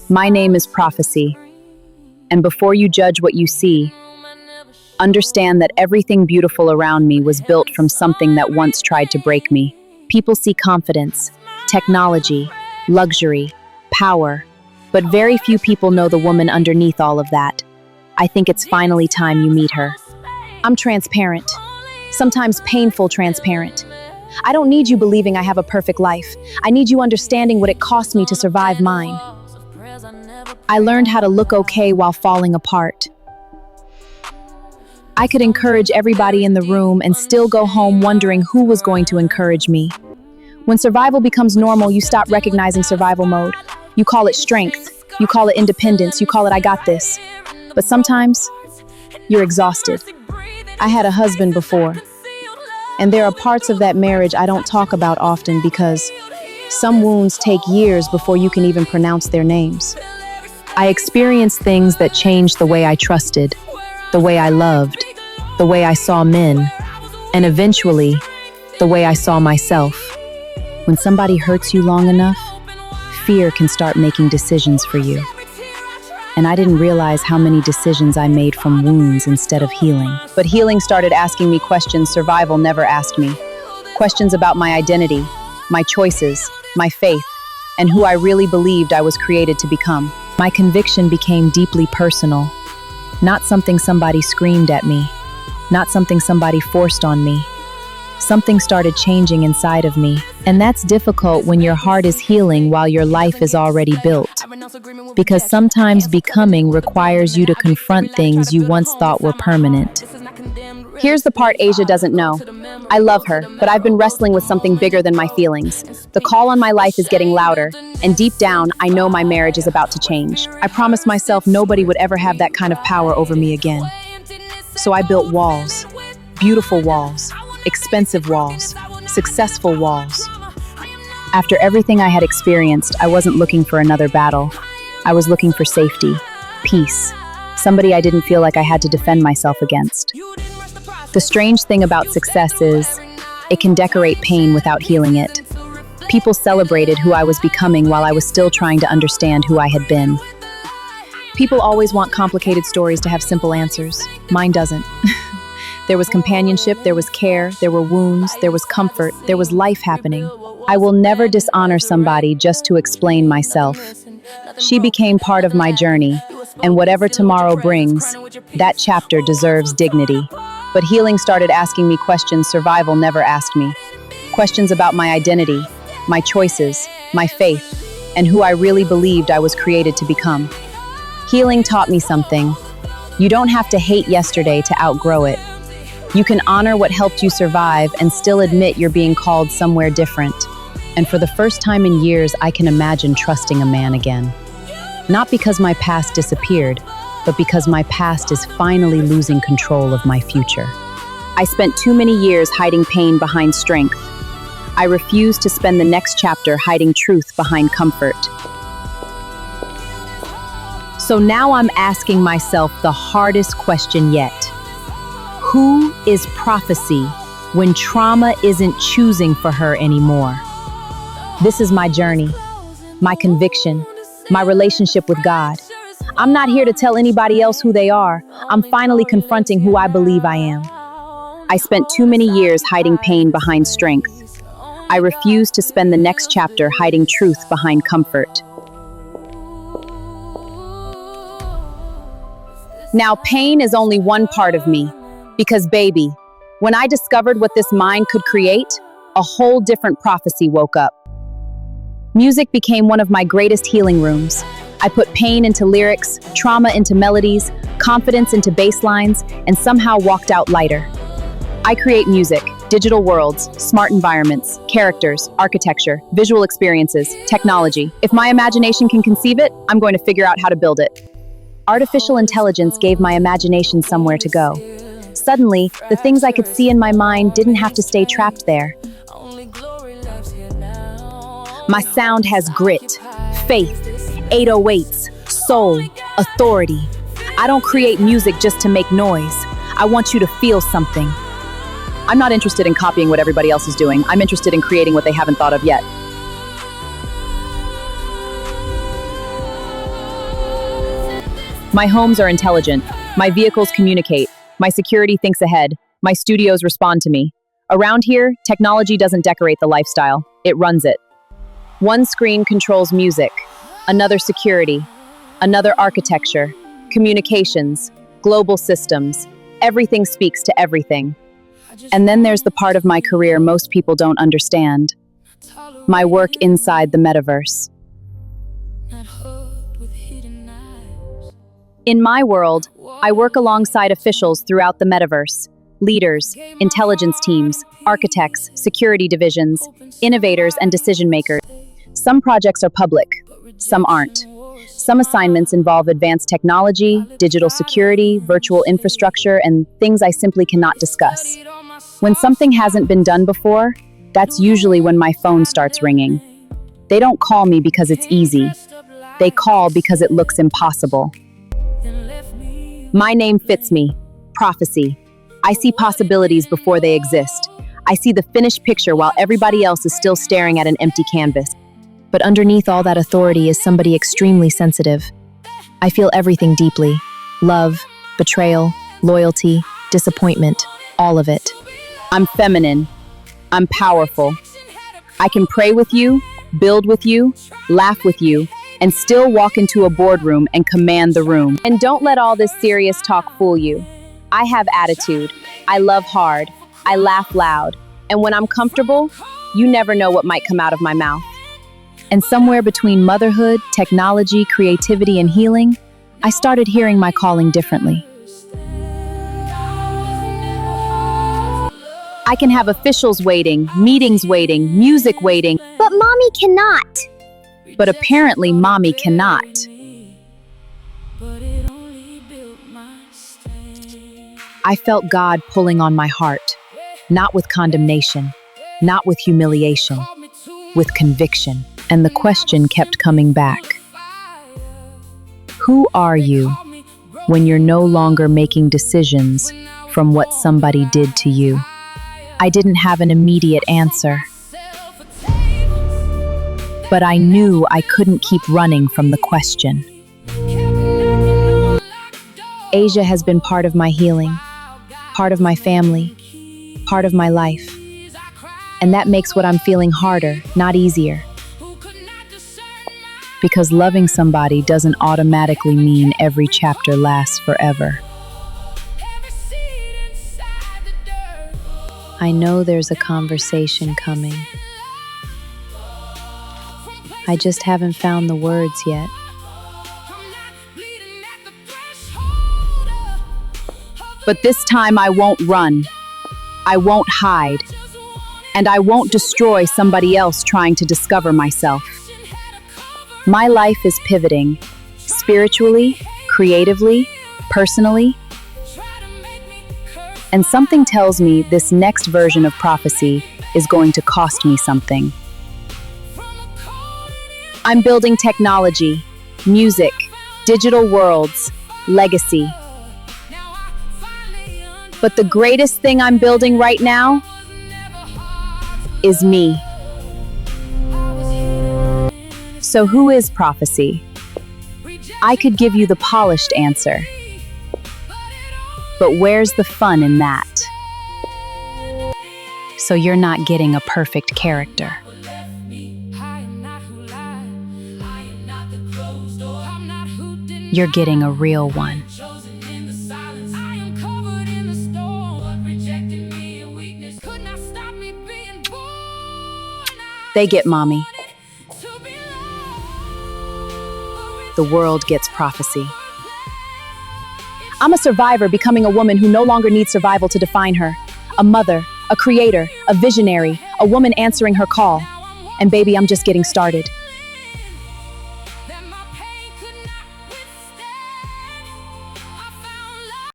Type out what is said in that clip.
My name is Prophecy, and before you judge what you see, understand that everything beautiful around me was built from something that once tried to break me. People see confidence, technology, luxury, power, but very few people know the woman underneath all of that. I think it's finally time you meet her. I'm transparent, sometimes painful transparent. I don't need you believing I have a perfect life. I need you understanding what it cost me to survive mine. I learned how to look okay while falling apart. I could encourage everybody in the room and still go home wondering who was going to encourage me. When survival becomes normal, you stop recognizing survival mode. You call it strength, you call it independence, you call it I got this. But sometimes, you're exhausted. I had a husband before, and there are parts of that marriage I don't talk about often because some wounds take years before you can even pronounce their names. I experienced things that changed the way I trusted, the way I loved, the way I saw men, and eventually, the way I saw myself. When somebody hurts you long enough, fear can start making decisions for you. And I didn't realize how many decisions I made from wounds instead of healing. But healing started asking me questions survival never asked me. Questions about my identity, my choices, my faith, and who I really believed I was created to become. My conviction became deeply personal. Not something somebody screamed at me, not something somebody forced on me. Something started changing inside of me, and that's difficult when your heart is healing while your life is already built. Because sometimes becoming requires you to confront things you once thought were permanent. Here's the part Asia doesn't know. I love her, but I've been wrestling with something bigger than my feelings. The call on my life is getting louder, and deep down, I know my marriage is about to change. I promised myself nobody would ever have that kind of power over me again. So I built walls, beautiful walls, expensive walls, successful walls. After everything I had experienced, I wasn't looking for another battle. I was looking for safety, peace, somebody I didn't feel like I had to defend myself against. The strange thing about success is, it can decorate pain without healing it. People celebrated who I was becoming while I was still trying to understand who I had been. People always want complicated stories to have simple answers. Mine doesn't. There was companionship, there was care, there were wounds, there was comfort, there was life happening. I will never dishonor somebody just to explain myself. She became part of my journey, and whatever tomorrow brings, that chapter deserves dignity. But healing started asking me questions survival never asked me. Questions about my identity, my choices, my faith, and who I really believed I was created to become. Healing taught me something. You don't have to hate yesterday to outgrow it. You can honor what helped you survive and still admit you're being called somewhere different. And for the first time in years, I can imagine trusting a man again. Not because my past disappeared, but because my past is finally losing control of my future. I spent too many years hiding pain behind strength. I refuse to spend the next chapter hiding truth behind comfort. So now I'm asking myself the hardest question yet. Who is Prophecy when trauma isn't choosing for her anymore? This is my journey, my conviction, my relationship with God. I'm not here to tell anybody else who they are. I'm finally confronting who I believe I am. I spent too many years hiding pain behind strength. I refuse to spend the next chapter hiding truth behind comfort. Now, pain is only one part of me. Because baby, when I discovered what this mind could create, a whole different prophecy woke up. Music became one of my greatest healing rooms. I put pain into lyrics, trauma into melodies, confidence into bass lines, and somehow walked out lighter. I create music, digital worlds, smart environments, characters, architecture, visual experiences, technology. If my imagination can conceive it, I'm going to figure out how to build it. Artificial intelligence gave my imagination somewhere to go. Suddenly, the things I could see in my mind didn't have to stay trapped there. My sound has grit, faith, 808s, soul, authority. I don't create music just to make noise. I want you to feel something. I'm not interested in copying what everybody else is doing. I'm interested in creating what they haven't thought of yet. My homes are intelligent. My vehicles communicate. My security thinks ahead. My studios respond to me. Around here, technology doesn't decorate the lifestyle. It runs it. One screen controls music, another security, another architecture, communications, global systems. Everything speaks to everything. And then there's the part of my career most people don't understand. My work inside the metaverse. In my world, I work alongside officials throughout the metaverse. Leaders, intelligence teams, architects, security divisions, innovators, and decision makers. Some projects are public, some aren't. Some assignments involve advanced technology, digital security, virtual infrastructure, and things I simply cannot discuss. When something hasn't been done before, that's usually when my phone starts ringing. They don't call me because it's easy. They call because it looks impossible. My name fits me. Prophecy. I see possibilities before they exist. I see the finished picture while everybody else is still staring at an empty canvas. But underneath all that authority is somebody extremely sensitive. I feel everything deeply. Love, betrayal, loyalty, disappointment, all of it. I'm feminine. I'm powerful. I can pray with you, build with you, laugh with you, and still walk into a boardroom and command the room. And don't let all this serious talk fool you. I have attitude. I love hard. I laugh loud. And when I'm comfortable, you never know what might come out of my mouth. And somewhere between motherhood, technology, creativity, and healing, I started hearing my calling differently. I can have officials waiting, meetings waiting, music waiting. But mommy cannot. But apparently mommy cannot. I felt God pulling on my heart, not with condemnation, not with humiliation, with conviction. And the question kept coming back. Who are you when you're no longer making decisions from what somebody did to you? I didn't have an immediate answer. But I knew I couldn't keep running from the question. Asia has been part of my healing, part of my family, part of my life. And that makes what I'm feeling harder, not easier. Because loving somebody doesn't automatically mean every chapter lasts forever. I know there's a conversation coming. I just haven't found the words yet. But this time I won't run. I won't hide. And I won't destroy somebody else trying to discover myself. My life is pivoting, spiritually, creatively, personally. And something tells me this next version of prophecy is going to cost me something. I'm building technology, music, digital worlds, legacy. But the greatest thing I'm building right now is me. So who is prophecy? I could give you the polished answer. But where's the fun in that? So you're not getting a perfect character. You're getting a real one. They get mommy. The world gets prophecy. I'm a survivor becoming a woman who no longer needs survival to define her. A mother, a creator, a visionary, a woman answering her call. And baby, I'm just getting started.